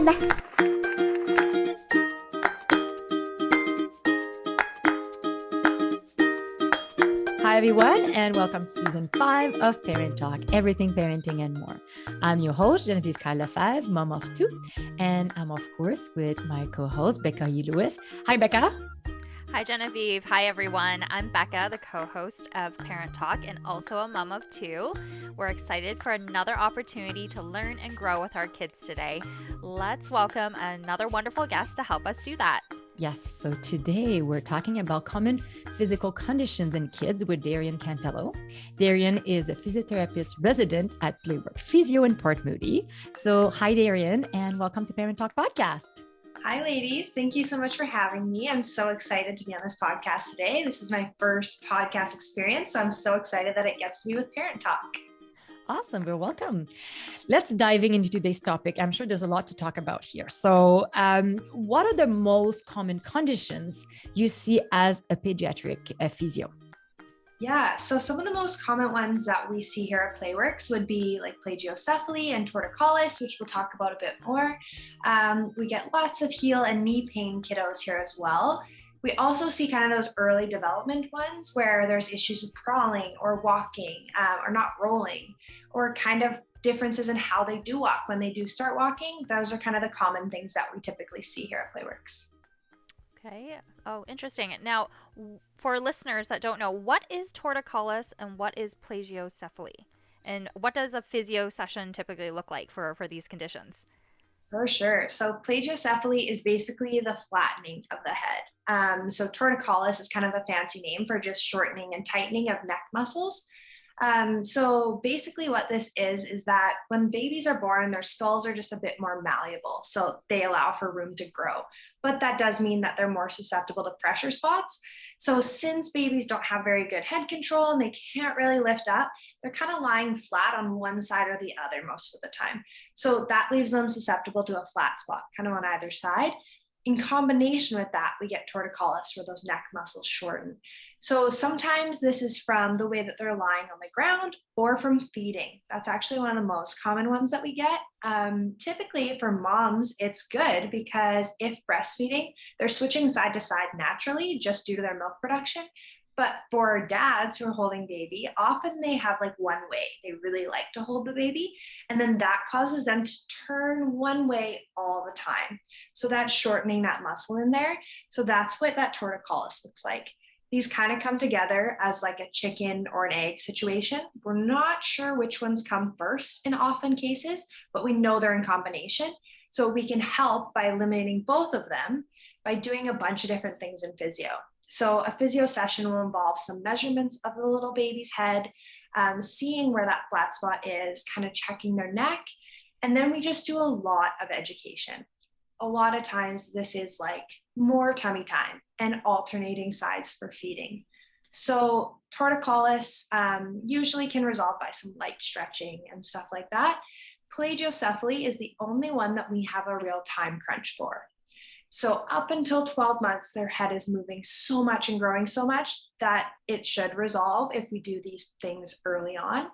love. Hi, everyone, and welcome to Season 5 of Parent Talk, Everything Parenting and More. I'm your host, Genevieve, mom of two, and I'm, of course, with my co-host, Becca Lewis. Hi, Becca. Hi, Genevieve. Hi, everyone. I'm Becca, the co-host of Parent Talk and also a mom of two. We're excited for another opportunity to learn and grow with our kids today. Let's welcome another wonderful guest to help us do that. Yes, so today we're talking about common physical conditions in kids with Darrien Cantelo. Darrien is a physiotherapist resident at Paediatric Physio in Port Moody. So hi, Darrien, and welcome to Parent Talk Podcast. Hi, ladies. Thank you so much for having me. I'm so excited to be on this podcast today. This is my first podcast experience, so I'm so excited that it gets to be with Parent Talk. Awesome. Well, welcome. Let's diving into today's topic. I'm sure there's a lot to talk about here. So what are the most common conditions you see as a pediatric physio? Yeah, so some of the most common ones that we see here at Playworks would be like plagiocephaly and torticollis, which we'll talk about a bit more. We get lots of heel and knee pain kiddos here as well. We also see kind of those early development ones where there's issues with crawling or walking or not rolling, or kind of differences in how they do walk when they do start walking. Those are kind of the common things that we typically see here at Playworks. Okay. Oh, interesting. Now, for listeners that don't know, what is torticollis and what is plagiocephaly? And what does a physio session typically look like for these conditions? For sure. So plagiocephaly is basically the flattening of the head. So torticollis is kind of a fancy name for just shortening and tightening of neck muscles. So basically what this is that when babies are born, their skulls are just a bit more malleable. So they allow for room to grow, but that does mean that they're more susceptible to pressure spots. So since babies don't have very good head control and they can't really lift up, they're kind of lying flat on one side or the other most of the time. So that leaves them susceptible to a flat spot, kind of on either side. In combination with that, we get torticollis where those neck muscles shorten. So sometimes this is from the way that they're lying on the ground or from feeding. That's actually one of the most common ones that we get. Typically for moms, it's good because if breastfeeding, they're switching side to side naturally just due to their milk production. But for dads who are holding baby, often they have like one way. They really like to hold the baby. And then that causes them to turn one way all the time. So that's shortening that muscle in there. So that's what that torticollis looks like. These kind of come together as like a chicken or an egg situation. We're not sure which ones come first in often cases, but we know they're in combination. So we can help by eliminating both of them by doing a bunch of different things in physio. So a physio session will involve some measurements of the little baby's head, seeing where that flat spot is, kind of checking their neck. And then we just do a lot of education. A lot of times this is like more tummy time and alternating sides for feeding. So torticollis usually can resolve by some light stretching and stuff like that. Plagiocephaly is the only one that we have a real time crunch for. So up until 12 months, their head is moving so much and growing so much that it should resolve if we do these things early on.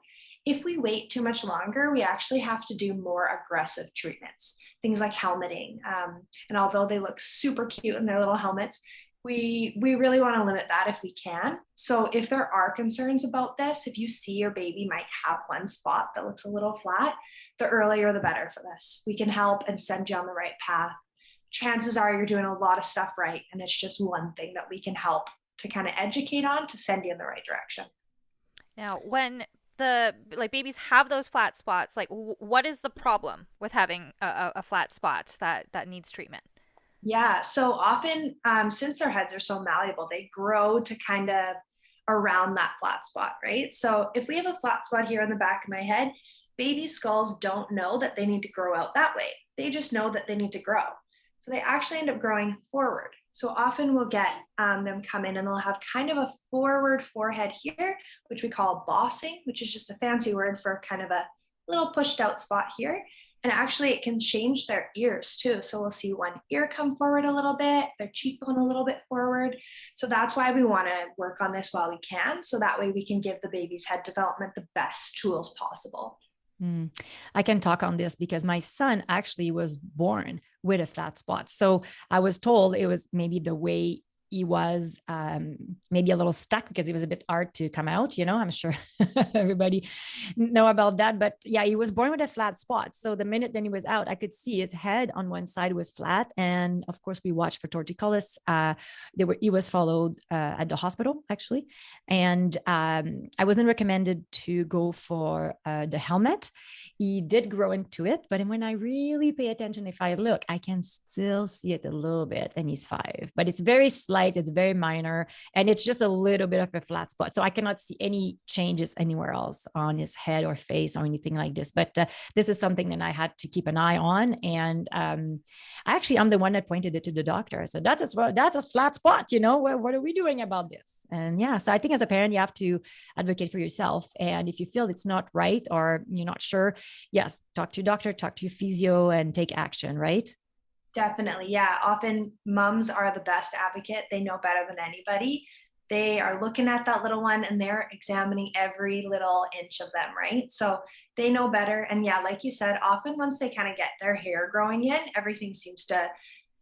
If we wait too much longer, we actually have to do more aggressive treatments, things like helmeting. And although they look super cute in their little helmets, we really want to limit that if we can. So if there are concerns about this, if you see your baby might have one spot that looks a little flat, the earlier the better for this. We can help and send you on the right path. Chances are you're doing a lot of stuff right, and it's just one thing that we can help to kind of educate on to send you in the right direction. Now, when the babies have those flat spots, what is the problem with having a flat spot that needs treatment? Yeah, so often since their heads are so malleable, they grow to kind of around that flat spot, right? So if we have a flat spot here on the back of my head, baby skulls don't know that they need to grow out that way. They just know that they need to grow. So they actually end up growing forward. So often we'll get them come in and they'll have kind of a forward forehead here, which we call bossing, which is just a fancy word for kind of a little pushed out spot here. And actually it can change their ears too. So we'll see one ear come forward a little bit, their cheekbone a little bit forward. So that's why we want to work on this while we can. So that way we can give the baby's head development the best tools possible. Mm. I can talk on this because my son actually was born with a flat spot. So I was told it was maybe the way he was, maybe a little stuck because it was a bit hard to come out. I'm sure everybody know about that. But yeah, he was born with a flat spot. So the minute then he was out, I could see his head on one side was flat. And of course, we watched for torticollis. He was followed at the hospital, actually. And I wasn't recommended to go for the helmet. He did grow into it, but when I really pay attention, if I look, I can still see it a little bit. And he's 5, but it's very slight, it's very minor, and it's just a little bit of a flat spot. So I cannot see any changes anywhere else on his head or face or anything like this. But this is something that I had to keep an eye on. And actually, I'm the one that pointed it to the doctor. So that's a flat spot. What are we doing about this? And yeah, so I think as a parent, you have to advocate for yourself. And if you feel it's not right or you're not sure, yes, talk to your doctor, talk to your physio, and take action, right? Definitely. Yeah. Often moms are the best advocate. They know better than anybody. They are looking at that little one and they're examining every little inch of them, right? So they know better. And yeah, like you said, often once they kind of get their hair growing in, everything seems to,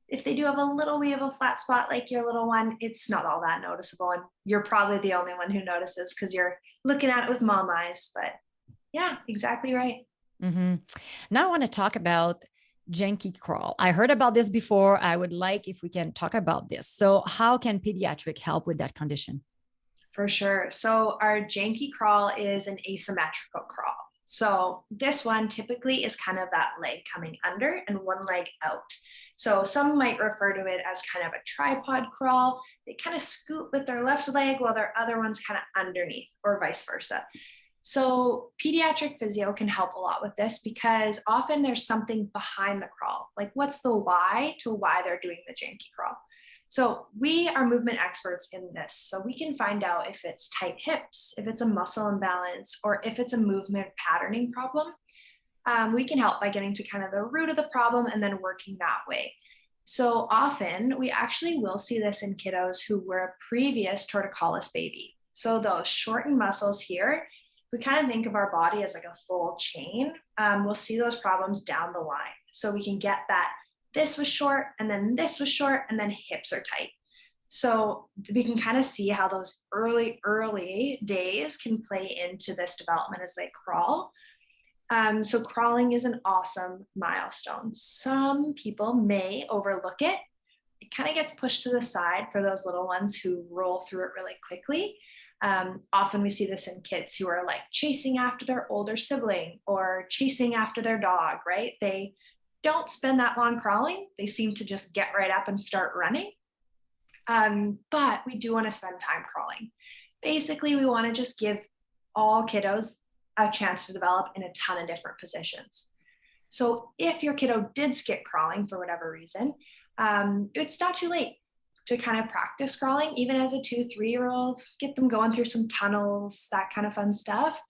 if they do have a little wee of a flat spot like your little one, it's not all that noticeable. And you're probably the only one who notices because you're looking at it with mom eyes. But yeah, exactly right. Mm-hmm. Now I want to talk about janky crawl. I heard about this before. I would like if we can talk about this. So how can pediatric help with that condition? For sure. So our janky crawl is an asymmetrical crawl. So this one typically is kind of that leg coming under and one leg out. So some might refer to it as kind of a tripod crawl. They kind of scoot with their left leg while their other one's kind of underneath, or vice versa. So pediatric physio can help a lot with this because often there's something behind the crawl. Like what's the why to why they're doing the janky crawl? So we are movement experts in this. So we can find out if it's tight hips, if it's a muscle imbalance, or if it's a movement patterning problem. We can help by getting to kind of the root of the problem and then working that way. So often we actually will see this in kiddos who were a previous torticollis baby. So those shortened muscles here, we kind of think of our body as like a full chain. We'll see those problems down the line. So we can get that this was short and then this was short and then hips are tight. So we can kind of see how those early days can play into this development as they crawl. So crawling is an awesome milestone. Some people may overlook it. It kind of gets pushed to the side for those little ones who roll through it really quickly. Often we see this in kids who are like chasing after their older sibling or chasing after their dog, right? They don't spend that long crawling. They seem to just get right up and start running. But we do want to spend time crawling. Basically, we want to just give all kiddos a chance to develop in a ton of different positions. So if your kiddo did skip crawling for whatever reason, it's not too late to kind of practice crawling, even as a 2-3-year-old, get them going through some tunnels, that kind of fun stuff.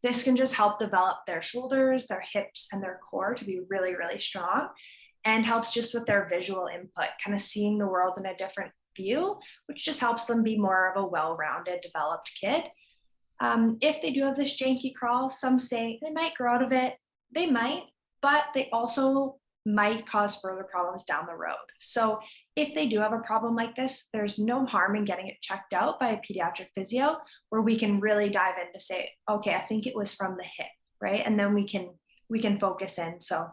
This can just help develop their shoulders, their hips, and their core to be really, really strong, and helps just with their visual input, kind of seeing the world in a different view, which just helps them be more of a well-rounded, developed kid. If they do have this janky crawl, some say they might grow out of it. They might, but they also might cause further problems down the road. So if they do have a problem like this, there's no harm in getting it checked out by a pediatric physio where we can really dive in to say, okay, I think it was from the hip, right? And then we can focus in. So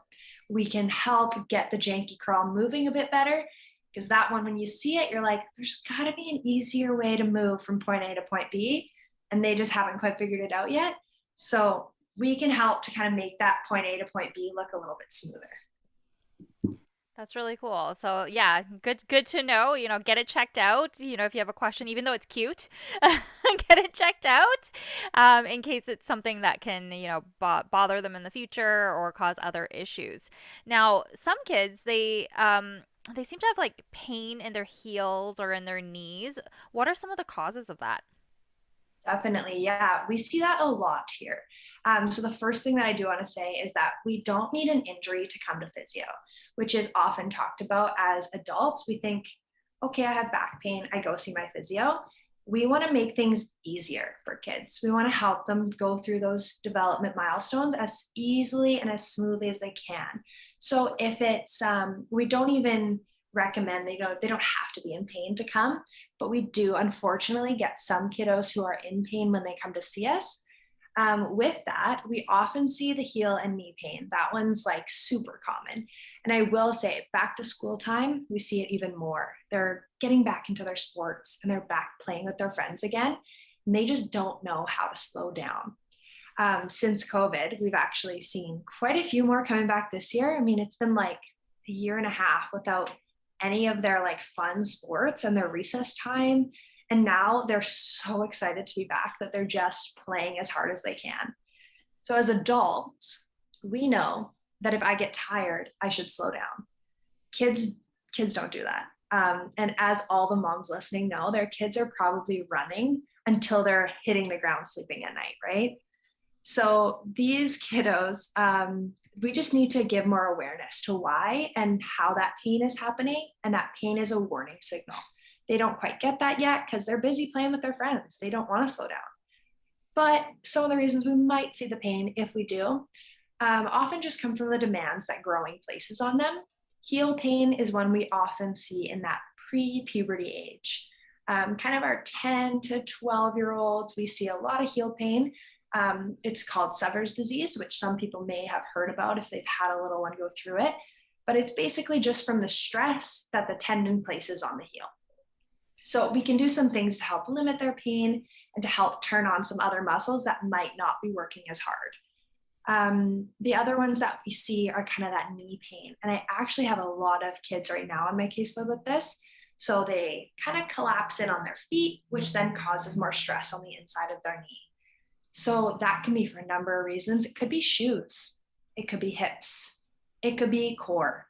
we can help get the janky crawl moving a bit better, because that one, when you see it, you're like, there's gotta be an easier way to move from point A to point B. And they just haven't quite figured it out yet. So we can help to kind of make that point A to point B look a little bit smoother. That's really cool. So yeah, good to know, get it checked out, if you have a question, even though it's cute, get it checked out, in case it's something that can, bother them in the future or cause other issues. Now, some kids, they seem to have like pain in their heels or in their knees. What are some of the causes of that? Definitely. Yeah. We see that a lot here. So the first thing that I do want to say is that we don't need an injury to come to physio, which is often talked about as adults. We think, okay, I have back pain, I go see my physio. we want to make things easier for kids. We want to help them go through those development milestones as easily and as smoothly as they can. So if it's, we don't even recommend, they don't have to be in pain to come, but we do unfortunately get some kiddos who are in pain when they come to see us. With that, we often see the heel and knee pain. That one's like super common. And I will say, back to school time, we see it even more. They're getting back into their sports and they're back playing with their friends again. And they just don't know how to slow down. Since COVID, we've actually seen quite a few more coming back this year. I mean, it's been like a year and a half without any of their like fun sports and their recess time. And now they're so excited to be back that they're just playing as hard as they can. So as adults, we know that if I get tired, I should slow down. Kids don't do that. And as all the moms listening know, their kids are probably running until they're hitting the ground sleeping at night, right? So these kiddos, we just need to give more awareness to why and how that pain is happening. And that pain is a warning signal. They don't quite get that yet because they're busy playing with their friends. They don't want to slow down. But some of the reasons we might see the pain, if we do, often just come from the demands that growing places on them. Heel pain is one we often see in that pre-puberty age. Kind of our 10 to 12-year-olds, we see a lot of heel pain. It's called Sever's disease, which some people may have heard about if they've had a little one go through it. But it's basically just from the stress that the tendon places on the heel. So we can do some things to help limit their pain and to help turn on some other muscles that might not be working as hard. The other ones that we see are kind of that knee pain. And I actually have a lot of kids right now on my caseload with this. So they kind of collapse in on their feet, which then causes more stress on the inside of their knee. So that can be for a number of reasons. It could be shoes. It could be hips. It could be core.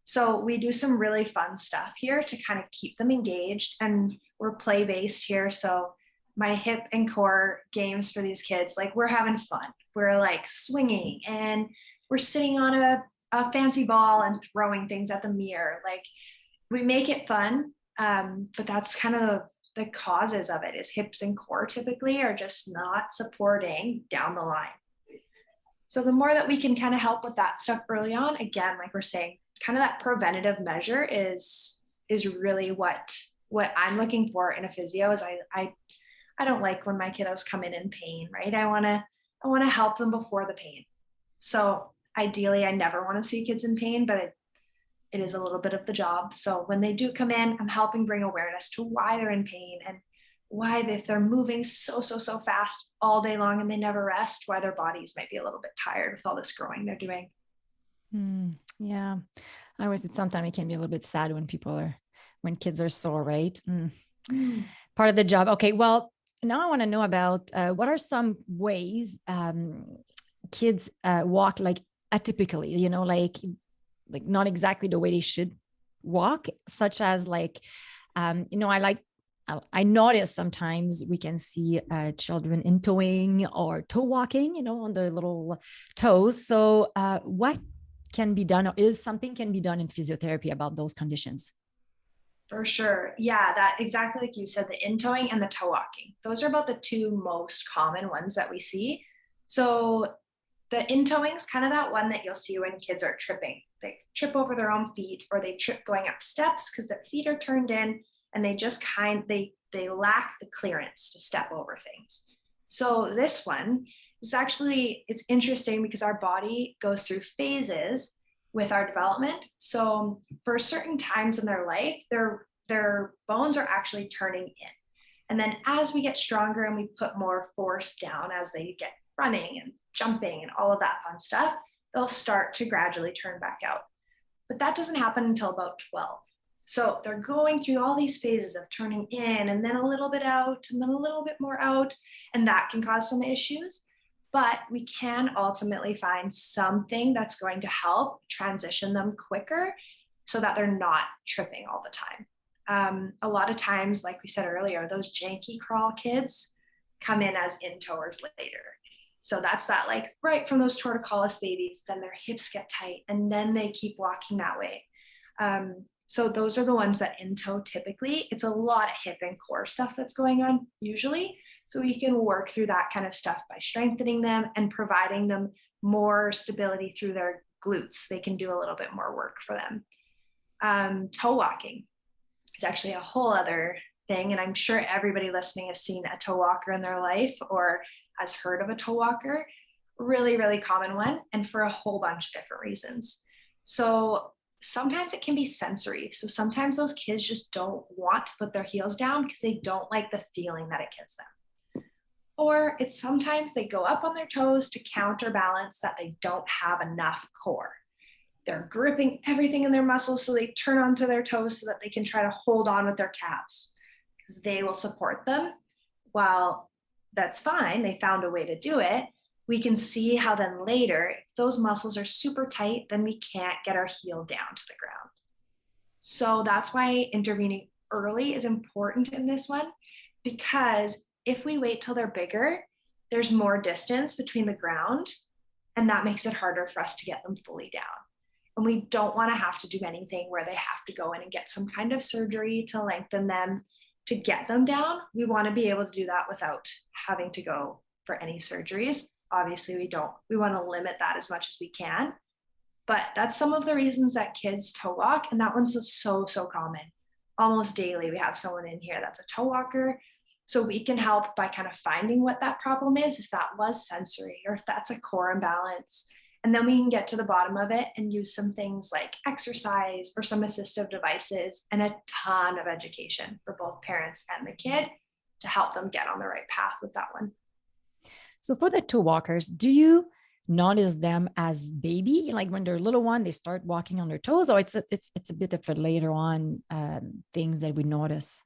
So we do some really fun stuff here to kind of keep them engaged, and we're play-based here. So my hip and core games for these kids, like we're having fun. We're like swinging and we're sitting on a fancy ball and throwing things at the mirror. Like we make it fun, but that's kind of the causes of it is hips and core typically are just not supporting down the line. So the more that we can kind of help with that stuff early on, again, like we're saying, kind of that preventative measure is really what I'm looking for in a physio. Is I don't like when my kiddos come in pain, right? I want to help them before the pain. So ideally, I never want to see kids in pain, but it is a little bit of the job. So when they do come in, I'm helping bring awareness to why they're in pain and why, if they're moving so fast all day long and they never rest, why their bodies might be a little bit tired with all this growing they're doing. Yeah. I always said sometimes it can be a little bit sad when kids are sore, right? Part of the job. Okay. Well, now I want to know about what are some ways kids walk like atypically, like not exactly the way they should walk, such as like, I notice sometimes we can see children in toeing or toe walking, on their little toes. So what can be done, or is something can be done in physiotherapy about those conditions? For sure. Yeah, that exactly like you said, the in-toeing and the toe walking. Those are about the two most common ones that we see. So the in-toeing is kind of that one that you'll see when kids are tripping. They trip over their own feet, or they trip going up steps because their feet are turned in and they just they lack the clearance to step over things. So this one is actually, it's interesting because our body goes through phases with our development. So for certain times in their life, their bones are actually turning in. And then as we get stronger and we put more force down as they get running and jumping and all of that fun stuff, they'll start to gradually turn back out. But that doesn't happen until about 12. So they're going through all these phases of turning in and then a little bit out and then a little bit more out. And that can cause some issues. But we can ultimately find something that's going to help transition them quicker so that they're not tripping all the time. A lot of times, like we said earlier, those janky crawl kids come in as in-toers later. So that's that, like right from those torticollis babies, then their hips get tight and then they keep walking that way. So those are the ones that in toe typically, it's a lot of hip and core stuff that's going on usually. So we can work through that kind of stuff by strengthening them and providing them more stability through their glutes. They can do a little bit more work for them. Toe walking is actually a whole other thing. And I'm sure everybody listening has seen a toe walker in their life or has heard of a toe walker. Really, really common one, and for a whole bunch of different reasons. So sometimes it can be sensory. So sometimes those kids just don't want to put their heels down because they don't like the feeling that it gives them. Or it's sometimes they go up on their toes to counterbalance that they don't have enough core. They're gripping everything in their muscles, so they turn onto their toes so that they can try to hold on with their calves because they will support them. While that's fine, they found a way to do it. We can see how then later, if those muscles are super tight, then we can't get our heel down to the ground. So that's why intervening early is important in this one, because if we wait till they're bigger, there's more distance between the ground, and that makes it harder for us to get them fully down. And we don't want to have to do anything where they have to go in and get some kind of surgery to lengthen them to get them down. We want to be able to do that without having to go for any surgeries. Obviously, we want to limit that as much as we can. But that's some of the reasons that kids toe walk. And that one's so common. Almost daily, we have someone in here that's a toe walker. So we can help by kind of finding what that problem is, if that was sensory or if that's a core imbalance. And then we can get to the bottom of it and use some things like exercise or some assistive devices and a ton of education for both parents and the kid to help them get on the right path with that one. So for the toe walkers, do you notice them as baby, like when they're little one, they start walking on their toes, or it's a bit of a later on things that we notice?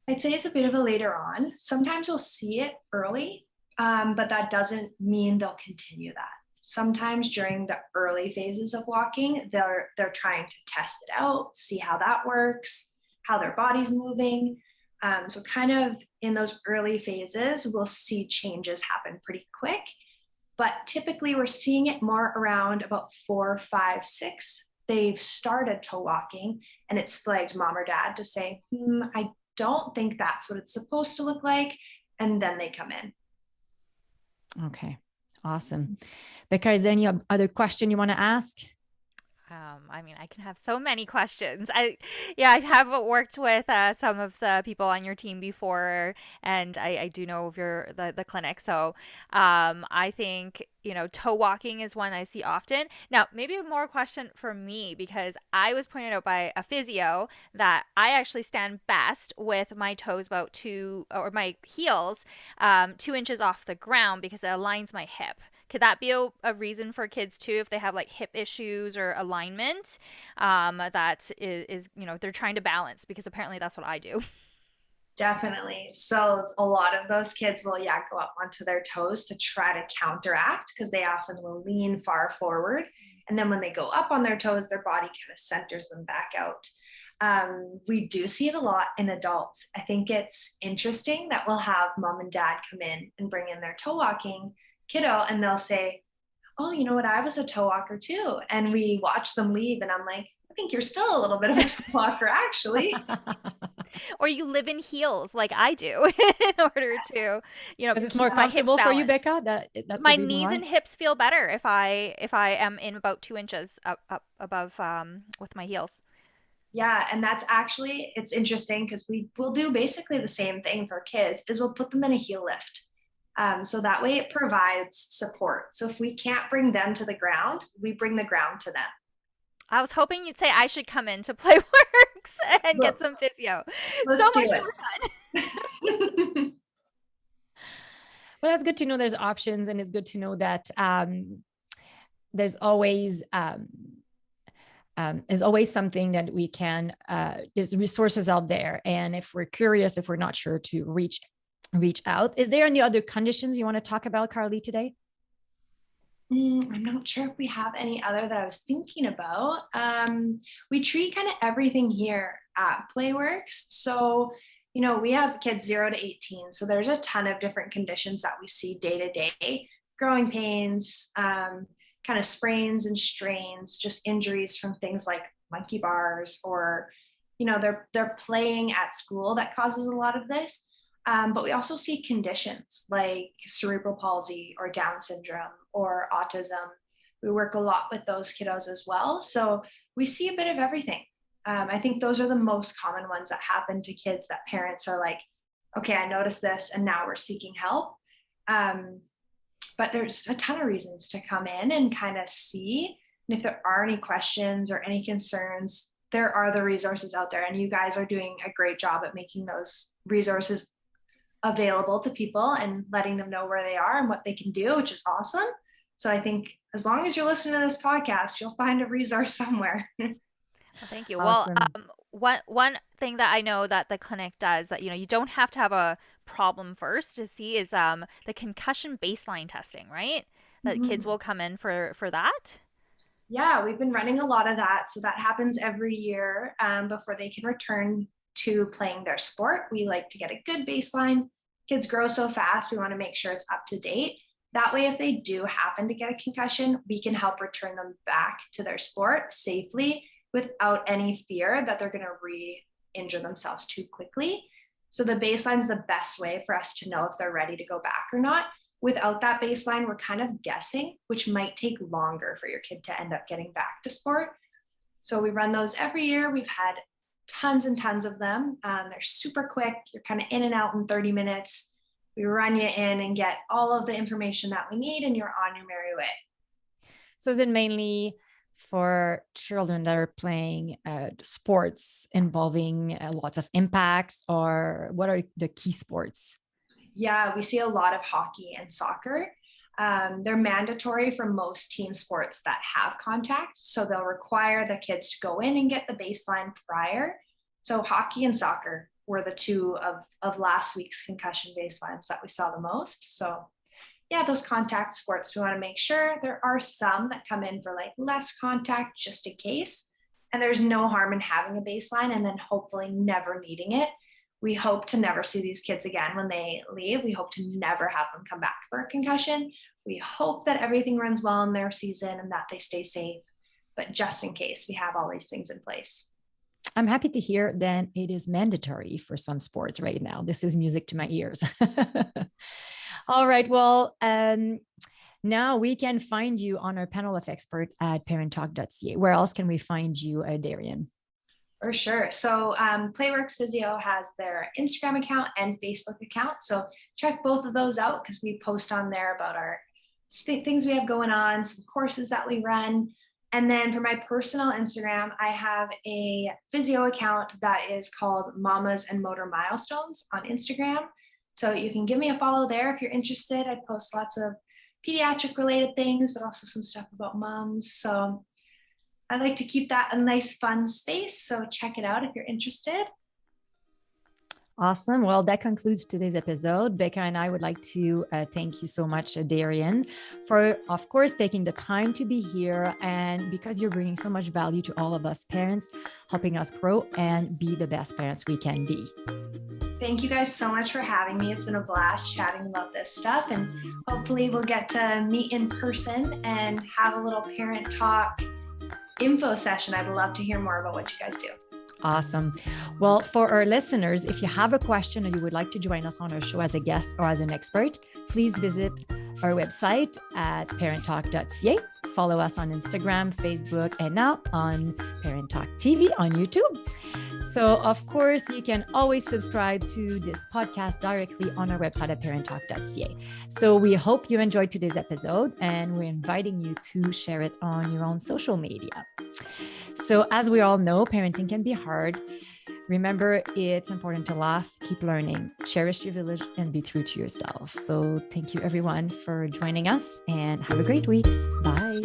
I'd say it's a bit of a later on. Sometimes we'll see it early, but that doesn't mean they'll continue that. Sometimes during the early phases of walking, they're trying to test it out, see how that works, how their body's moving. So kind of in those early phases, we'll see changes happen pretty quick. But typically we're seeing it more around about 4, 5, 6. They've started toe walking and it's flagged mom or dad to say, I don't think that's what it's supposed to look like. And then they come in. Okay. Awesome. Becca, is there any other question you want to ask? I mean, I can have so many questions. I have worked with some of the people on your team before, and I do know of the clinic. So I think, toe walking is one I see often. Now, maybe a more question for me, because I was pointed out by a physio that I actually stand best with my toes or my heels 2 inches off the ground because it aligns my hip. Could that be a reason for kids too, if they have like hip issues or alignment, that is, they're trying to balance, because apparently that's what I do. Definitely. So a lot of those kids will, go up onto their toes to try to counteract, because they often will lean far forward. And then when they go up on their toes, their body kind of centers them back out. We do see it a lot in adults. I think it's interesting that we'll have mom and dad come in and bring in their toe walking kiddo, and they'll say, oh, you know what, I was a toe walker too. And we watch them leave, and I'm like, I think you're still a little bit of a toe walker, actually. Or you live in heels like I do in order to, because it's more comfortable for you, Becca. That's my knees and hips feel better if I am in about 2 inches up above with my heels. Yeah, and that's actually, it's interesting because we will do basically the same thing for kids, is we'll put them in a heel lift. So that way it provides support. So if we can't bring them to the ground, we bring the ground to them. I was hoping you'd say I should come in to PlayWorks and get some physio. So much more fun. Well, that's good to know there's options, and it's good to know that there's always something that we can, there's resources out there. And if we're curious, if we're not sure, to reach out. Is there any other conditions you want to talk about, Carly, today? I'm not sure if we have any other that I was thinking about. We treat kind of everything here at PlayWorks. So, we have kids 0 to 18. So there's a ton of different conditions that we see day to day: growing pains, kind of sprains and strains, just injuries from things like monkey bars, or, they're playing at school that causes a lot of this. But we also see conditions like cerebral palsy or Down syndrome or autism. We work a lot with those kiddos as well. So we see a bit of everything. I think those are the most common ones that happen to kids that parents are like, okay, I noticed this and now we're seeking help. But there's a ton of reasons to come in and kind of see. And if there are any questions or any concerns, there are the resources out there. And you guys are doing a great job at making those resources available to people and letting them know where they are and what they can do, which is awesome. So I think as long as you're listening to this podcast, you'll find a resource somewhere. Well, thank you. Awesome. Well, one thing that I know that the clinic does that, you don't have to have a problem first to see is the concussion baseline testing, right? That kids will come in for that. Yeah, we've been running a lot of that. So that happens every year before they can return to playing their sport. We like to get a good baseline. Kids grow so fast, we want to make sure it's up to date. That way, if they do happen to get a concussion, we can help return them back to their sport safely without any fear that they're going to re-injure themselves too quickly. So the baseline is the best way for us to know if they're ready to go back or not. Without that baseline, we're kind of guessing, which might take longer for your kid to end up getting back to sport. So we run those every year. We've had tons and tons of them. They're super quick. You're kind of in and out in 30 minutes. We run you in and get all of the information that we need, and you're on your merry way. So is it mainly for children that are playing sports involving lots of impacts, or what are the key sports? Yeah, we see a lot of hockey and soccer. They're mandatory for most team sports that have contact. So they'll require the kids to go in and get the baseline prior. So hockey and soccer were the two of last week's concussion baselines that we saw the most. So yeah, those contact sports, we want to make sure. There are some that come in for like less contact just in case. And there's no harm in having a baseline and then hopefully never needing it. We hope to never see these kids again when they leave. We hope to never have them come back for a concussion. We hope that everything runs well in their season and that they stay safe. But just in case, we have all these things in place. I'm happy to hear that it is mandatory for some sports right now. This is music to my ears. All right. Well, now we can find you on our panel of experts at ParentTalk.ca. Where else can we find you, Darrien? For sure. So Playworks Physio has their Instagram account and Facebook account. So check both of those out because we post on there about our things we have going on, some courses that we run. And then for my personal Instagram, I have a physio account that is called Mamas and Motor Milestones on Instagram. So you can give me a follow there if you're interested. I post lots of pediatric related things, but also some stuff about moms. So I like to keep that a nice, fun space. So check it out if you're interested. Awesome. Well, that concludes today's episode. Becca and I would like to thank you so much, Darrien, for, of course, taking the time to be here, and because you're bringing so much value to all of us parents, helping us grow and be the best parents we can be. Thank you guys so much for having me. It's been a blast chatting about this stuff, and hopefully we'll get to meet in person and have a little parent talk info session. I'd love to hear more about what you guys do. Awesome. Well, for our listeners, if you have a question or you would like to join us on our show as a guest or as an expert, please visit our website at ParentTalk.ca. Follow us on Instagram, Facebook, and now on Parent Talk TV on YouTube. So, of course, you can always subscribe to this podcast directly on our website at ParentTalk.ca. So we hope you enjoyed today's episode, and we're inviting you to share it on your own social media. So as we all know, parenting can be hard. Remember, it's important to laugh, keep learning, cherish your village, and be true to yourself. So thank you, everyone, for joining us, and have a great week. Bye.